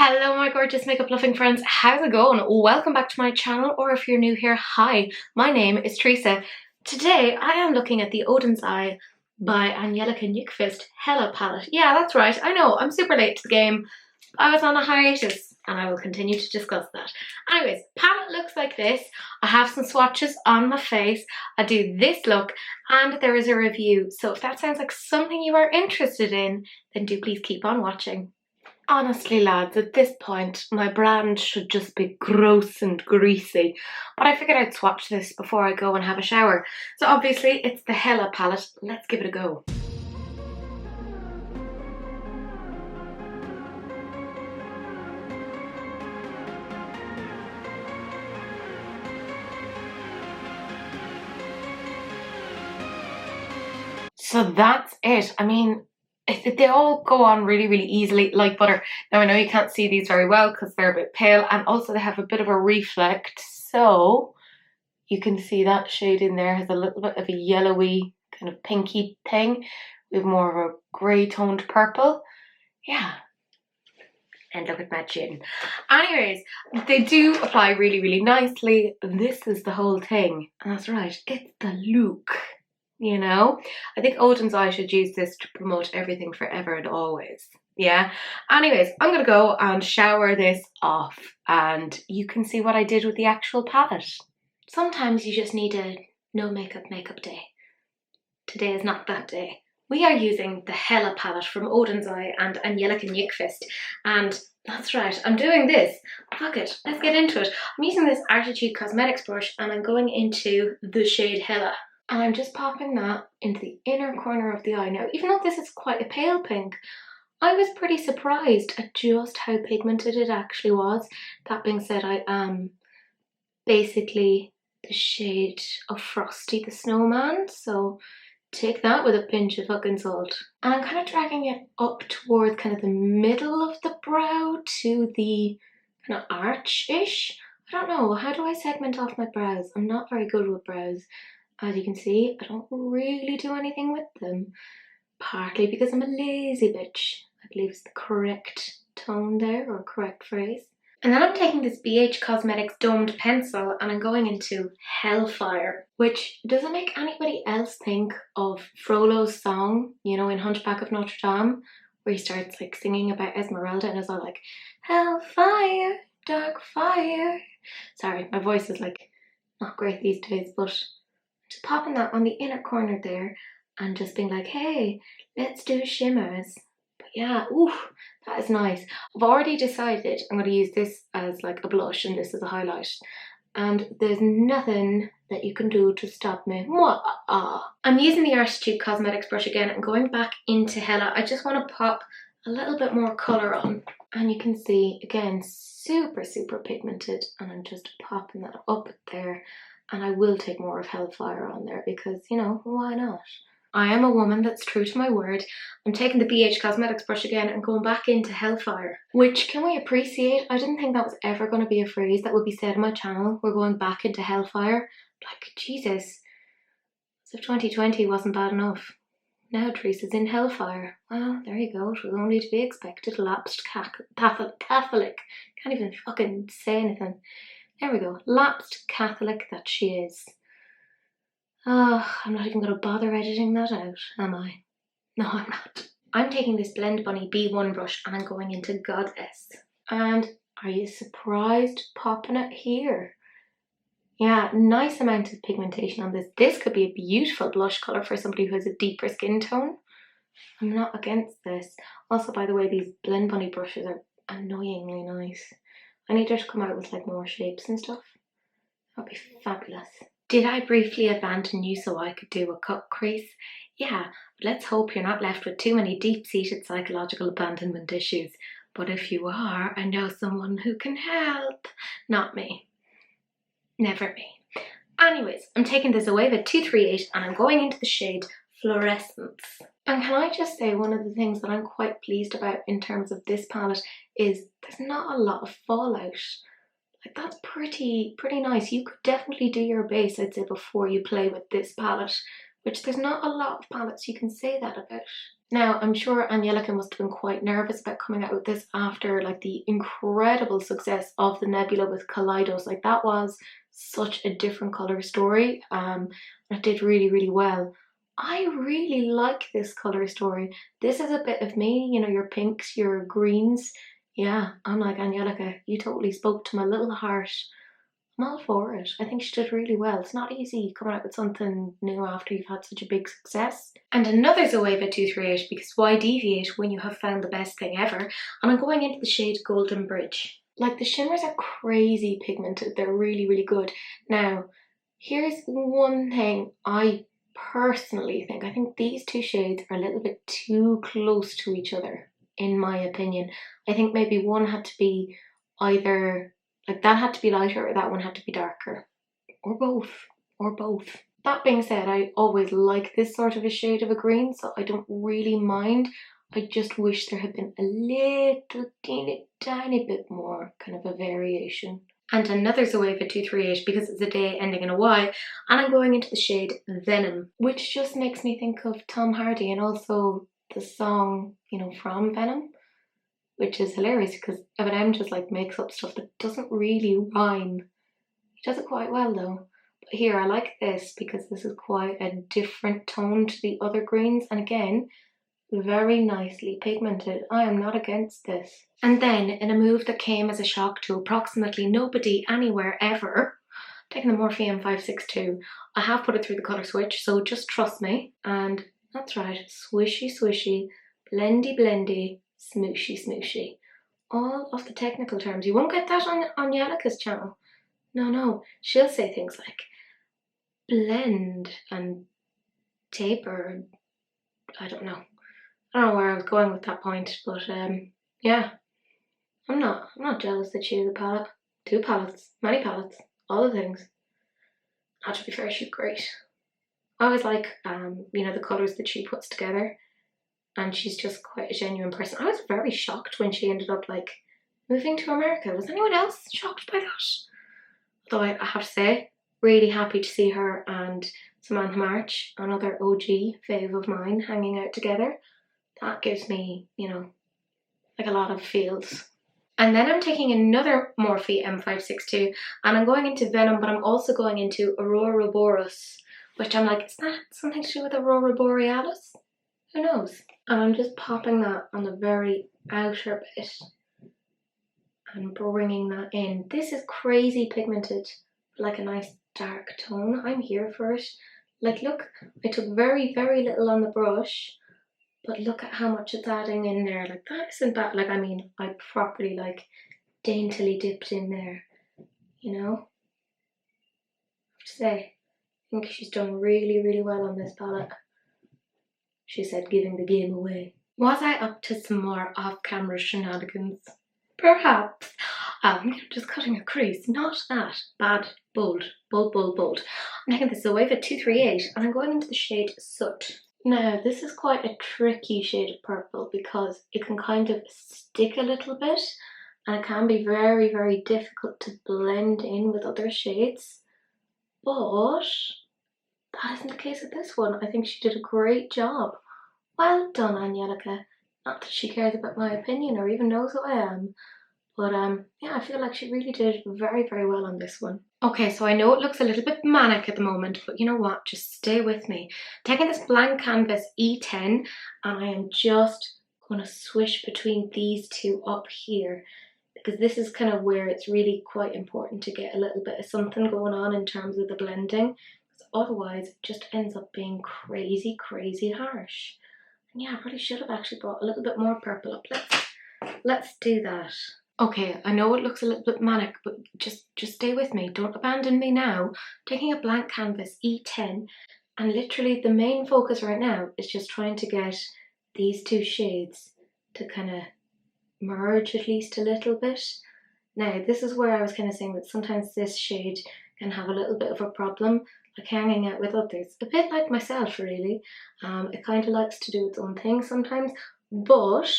Hello my gorgeous makeup loving friends, how's it going? Welcome back to my channel, or if you're new here, hi, my name is Teresa. Today I am looking at the Oden's Eye by Angelica Nyqvist Hela palette. Yeah, that's right, I know, I'm super late to the game. I was on a hiatus and I will continue to discuss that. Anyways, palette looks like this. I have some swatches on my face. I do this look and there is a review. So if that sounds like something you are interested in, then do please keep on watching. Honestly lads, at this point my brand should just be gross and greasy, but I figured I'd swatch this before I go and have a shower. So obviously it's the Hela palette, let's give it a go. So that's it. I mean, they all go on really easily like butter. Now I know you can't see these very well because they're a bit pale, and also they have a bit of a reflect, so you can see that shade in there has a little bit of a yellowy kind of pinky thing with more of a grey toned purple. Yeah, and look at my chin. Anyways, they do apply really nicely. This is the whole thing, and that's right, it's the look. You know, I think Oden's Eye should use this to promote everything forever and always. Yeah. Anyways, I'm gonna go and shower this off and you can see what I did with the actual palette. Sometimes you just need a no makeup day. Today is not that day. We are using the Hela palette from Oden's Eye and Angelica Nyqvist, and that's right, I'm doing this. Fuck it, let's get into it. I'm using this Artitude Cosmetics brush and I'm going into the shade Hela. And I'm just popping that into the inner corner of the eye. Now, even though this is quite a pale pink, I was pretty surprised at just how pigmented it actually was. That being said, I am basically the shade of Frosty the Snowman, so take that with a pinch of fucking salt. And I'm kind of dragging it up towards kind of the middle of the brow to the kind of arch-ish. I don't know, how do I segment off my brows? I'm not very good with brows. As you can see, I don't really do anything with them. Partly because I'm a lazy bitch, I believe is the correct tone there, or correct phrase. And then I'm taking this BH Cosmetics domed pencil and I'm going into Hellfire, which doesn't make anybody else think of Frollo's song, you know, in Hunchback of Notre Dame, where he starts like singing about Esmeralda and is all like, Hellfire, dark fire. Sorry, my voice is like not great these days, but just popping that on the inner corner there and just being like, hey, let's do shimmers. But yeah, ooh, that is nice. I've already decided I'm going to use this as like a blush and this as a highlight. And there's nothing that you can do to stop me. I'm using the Artitude Cosmetics brush again and going back into Hela. I just want to pop a little bit more colour on. And you can see, again, super pigmented. And I'm just popping that up there. And I will take more of Hellfire on there because, you know, why not? I am a woman that's true to my word. I'm taking the BH Cosmetics brush again and going back into Hellfire. Which, can we appreciate? I didn't think that was ever going to be a phrase that would be said on my channel. We're going back into Hellfire. Like, Jesus. As if 2020 wasn't bad enough. Now Teresa's in Hellfire. Well, there you go. It was only to be expected. Lapsed Catholic. Can't even fucking say anything. There we go, lapsed Catholic that she is. Oh, I'm not even going to bother editing that out, am I? No, I'm not. I'm taking this Blend Bunny B1 brush and I'm going into Goddess. And are you surprised popping it here? Yeah, nice amount of pigmentation on this. This could be a beautiful blush colour for somebody who has a deeper skin tone. I'm not against this. Also, by the way, these Blend Bunny brushes are annoyingly nice. I need her to come out with like more shapes and stuff. That'd be fabulous. Did I briefly abandon you so I could do a cut crease? Yeah, but let's hope you're not left with too many deep-seated psychological abandonment issues. But if you are, I know someone who can help. Not me. Never me. Anyways, I'm taking this away with 238 and I'm going into the shade Fluorescence. And can I just say, one of the things that I'm quite pleased about in terms of this palette is there's not a lot of fallout. Like, that's pretty nice. You could definitely do your base, I'd say, before you play with this palette, which there's not a lot of palettes you can say that about. Now, I'm sure Angelica must have been quite nervous about coming out with this after like the incredible success of the Nebula with Kaleidos. Like that was such a different colour story. It did really, really well. I really like this colour story. This is a bit of me, you know, your pinks, your greens. Yeah, I'm like Angelica, you totally spoke to my little heart. I'm all for it. I think she did really well. It's not easy coming out with something new after you've had such a big success. And another Zoeva 238, because why deviate when you have found the best thing ever? And I'm going into the shade Golden Bridge. Like the shimmers are crazy pigmented. They're really, really good. Now, here's one thing I personally think. I think these two shades are a little bit too close to each other, in my opinion. I think maybe one had to be either like that had to be lighter or that one had to be darker. Or both. Or both. That being said, I always like this sort of a shade of a green, so I don't really mind. I just wish there had been a little tiny bit more kind of a variation. And another Zoeva 238 because it's a day ending in a Y, and I'm going into the shade Venom, which just makes me think of Tom Hardy and also the song, you know, from Venom. Which is hilarious because Eminem just like makes up stuff that doesn't really rhyme. He does it quite well though. But here I like this because this is quite a different tone to the other greens, and again, very nicely pigmented. I am not against this. And then in a move that came as a shock to approximately nobody anywhere ever, taking the Morphe M562, I have put it through the colour switch, so just trust me. And that's right, swishy swishy, blendy blendy, smooshy smooshy. All of the technical terms. You won't get that on Angelica's channel. No. She'll say things like blend and taper. I don't know where I was going with that point, but yeah. I'm not jealous that she has a palette. 2 palettes, many palettes, all the things. Not to be fair, she's great. I always like you know, the colours that she puts together. And she's just quite a genuine person. I was very shocked when she ended up like moving to America. Was anyone else shocked by that? Though I have to say, really happy to see her and Samantha March, another OG fave of mine, hanging out together. That gives me, you know, like a lot of feels. And then I'm taking another Morphe M562 and I'm going into Venom, but I'm also going into Aurora Boreas, which I'm like, is that something to do with Aurora Borealis? Who knows? And I'm just popping that on the very outer bit and bringing that in. This is crazy pigmented, like a nice dark tone. I'm here for it. Like look, I took very, very little on the brush, but look at how much it's adding in there. Like that isn't bad. Like I mean, I properly like daintily dipped in there, you know? I have to say, I think she's done really, really well on this palette. She said, giving the game away. Was I up to some more off-camera shenanigans? Perhaps. I'm just cutting a crease. Not that. Bad. Bold. Bold. I'm taking this Zoeva 238 and I'm going into the shade Soot. Now, this is quite a tricky shade of purple because it can kind of stick a little bit and it can be very, very difficult to blend in with other shades. But that isn't the case with this one. I think she did a great job. Well done, Angelica. Not that she cares about my opinion or even knows who I am. But yeah, I feel like she really did very, very well on this one. Okay, so I know it looks a little bit manic at the moment, but you know what? Just stay with me. Taking this blank canvas E10, and I am just going to swish between these two up here, because this is kind of where it's really quite important to get a little bit of something going on in terms of the blending, because otherwise it just ends up being crazy, crazy harsh. And yeah, I probably should have actually brought a little bit more purple up. Let's do that. Okay, I know it looks a little bit manic, but just stay with me. Don't abandon me now. Taking a blank canvas, E10, and literally the main focus right now is just trying to get these two shades to kind of merge at least a little bit. Now, this is where I was kind of saying that sometimes this shade can have a little bit of a problem, like hanging out with others. A bit like myself, really. It kind of likes to do its own thing sometimes, but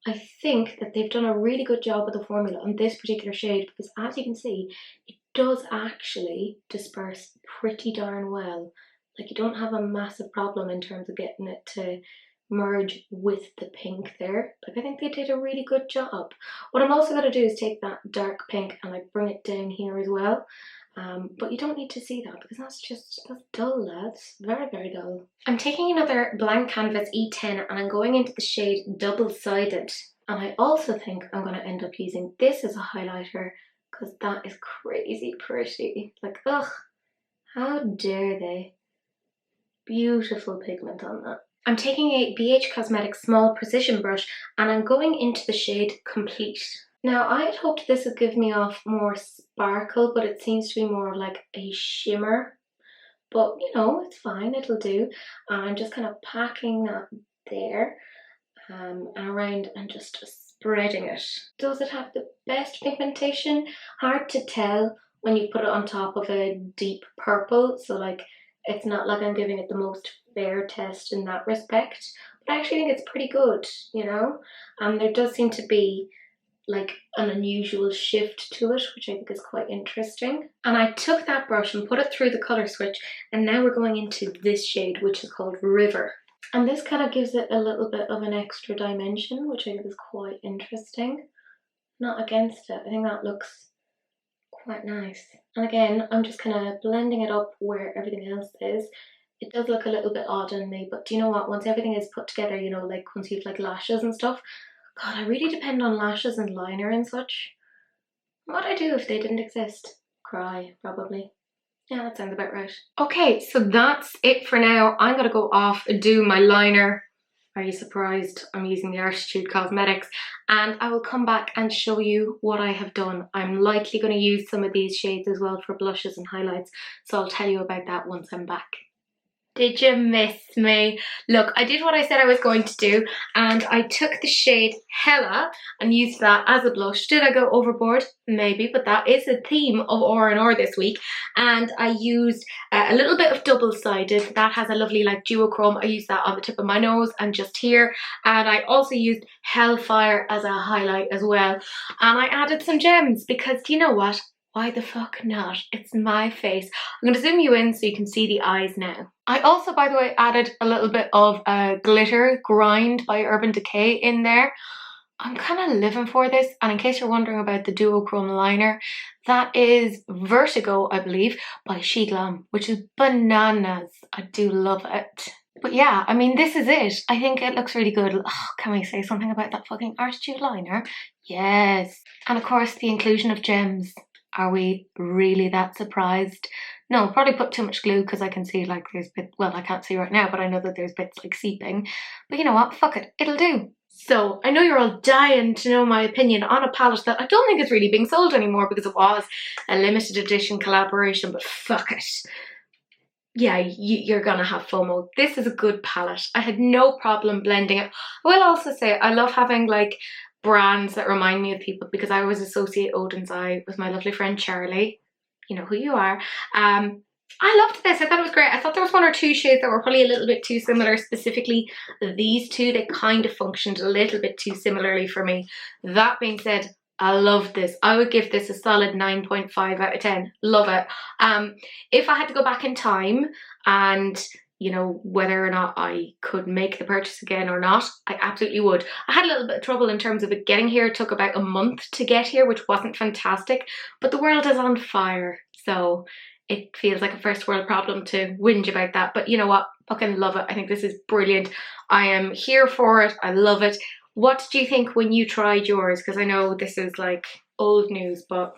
I think that they've done a really good job with the formula on this particular shade because, as you can see, it does actually disperse pretty darn well. Like, you don't have a massive problem in terms of getting it to merge with the pink there. Like, I think they did a really good job. What I'm also going to do is take that dark pink and like bring it down here as well. But you don't need to see that because that's dull, lads. Very, very dull. I'm taking another blank canvas E10 and I'm going into the shade Double-Sided. And I also think I'm going to end up using this as a highlighter because that is crazy pretty. Like, ugh, how dare they? Beautiful pigment on that. I'm taking a BH Cosmetics small precision brush and I'm going into the shade Complete. Now, I had hoped this would give me off more sparkle, but it seems to be more of like a shimmer. But, you know, it's fine, it'll do. And I'm just kind of packing that there and around and just spreading it. Does it have the best pigmentation? Hard to tell when you put it on top of a deep purple. So, like, it's not like I'm giving it the most fair test in that respect. But I actually think it's pretty good, you know? There does seem to be like an unusual shift to it, which I think is quite interesting. And I took that brush and put it through the colour switch, and now we're going into this shade, which is called River. And this kind of gives it a little bit of an extra dimension, which I think is quite interesting. Not against it, I think that looks quite nice. And again, I'm just kind of blending it up where everything else is. It does look a little bit odd on me, but do you know what? Once everything is put together, you know, like once you've like lashes and stuff, God, I really depend on lashes and liner and such. What would I do if they didn't exist? Cry, probably. Yeah, that sounds about right. Okay, so that's it for now. I'm gonna go off and do my liner. Are you surprised? I'm using the Artitude Cosmetics, and I will come back and show you what I have done. I'm likely going to use some of these shades as well for blushes and highlights, so I'll tell you about that once I'm back. Did you miss me? Look, I did what I said I was going to do, and I took the shade Hela and used that as a blush. Did I go overboard? Maybe, but that is the theme of R&R this week. And I used a little bit of Double-Sided. That has a lovely like duochrome. I used that on the tip of my nose and just here. And I also used Hellfire as a highlight as well. And I added some gems because, do you know what? Why the fuck not? It's my face. I'm going to zoom you in so you can see the eyes now. I also, by the way, added a little bit of glitter grind by Urban Decay in there. I'm kind of living for this. And in case you're wondering about the duochrome liner, that is Vertigo, I believe, by She Glam, which is bananas. I do love it. But yeah, I mean, this is it. I think it looks really good. Oh, can we say something about that fucking Artitude liner? Yes. And of course, the inclusion of gems. Are we really that surprised? No, probably put too much glue because I can see like there's bits, well, I can't see right now, but I know that there's bits like seeping. But you know what? Fuck it. It'll do. So I know you're all dying to know my opinion on a palette that I don't think is really being sold anymore because it was a limited edition collaboration, but fuck it. Yeah, you're gonna have FOMO. This is a good palette. I had no problem blending it. I will also say I love having like brands that remind me of people because I always associate Oden's Eye with my lovely friend Charlie. You know who you are. I loved this. I thought it was great. I thought there was one or two shades that were probably a little bit too similar, specifically these two. They kind of functioned a little bit too similarly for me. That being said, I love this. I would give this a solid 9.5 out of 10. Love it. If I had to go back in time and you know, whether or not I could make the purchase again or not, I absolutely would. I had a little bit of trouble in terms of it getting here. It took about a month to get here, which wasn't fantastic, but the world is on fire. So it feels like a first world problem to whinge about that. But you know what? Fucking love it. I think this is brilliant. I am here for it. I love it. What did you think when you tried yours? Because I know this is like old news, but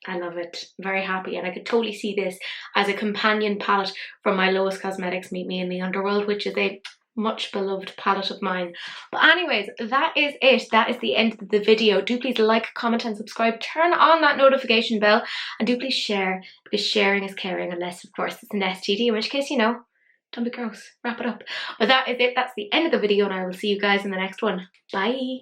I love it. Very happy, and I could totally see this as a companion palette from my Lowest Cosmetics Meet Me in the Underworld, which is a much beloved palette of mine. But anyways, that is it. That is the end of the video. Do please like, comment and subscribe. Turn on that notification bell, and do please share, because sharing is caring, unless of course it's an STD, in which case, you know, don't be gross. Wrap it up. But that is it. That's the end of the video, and I will see you guys in the next one. Bye.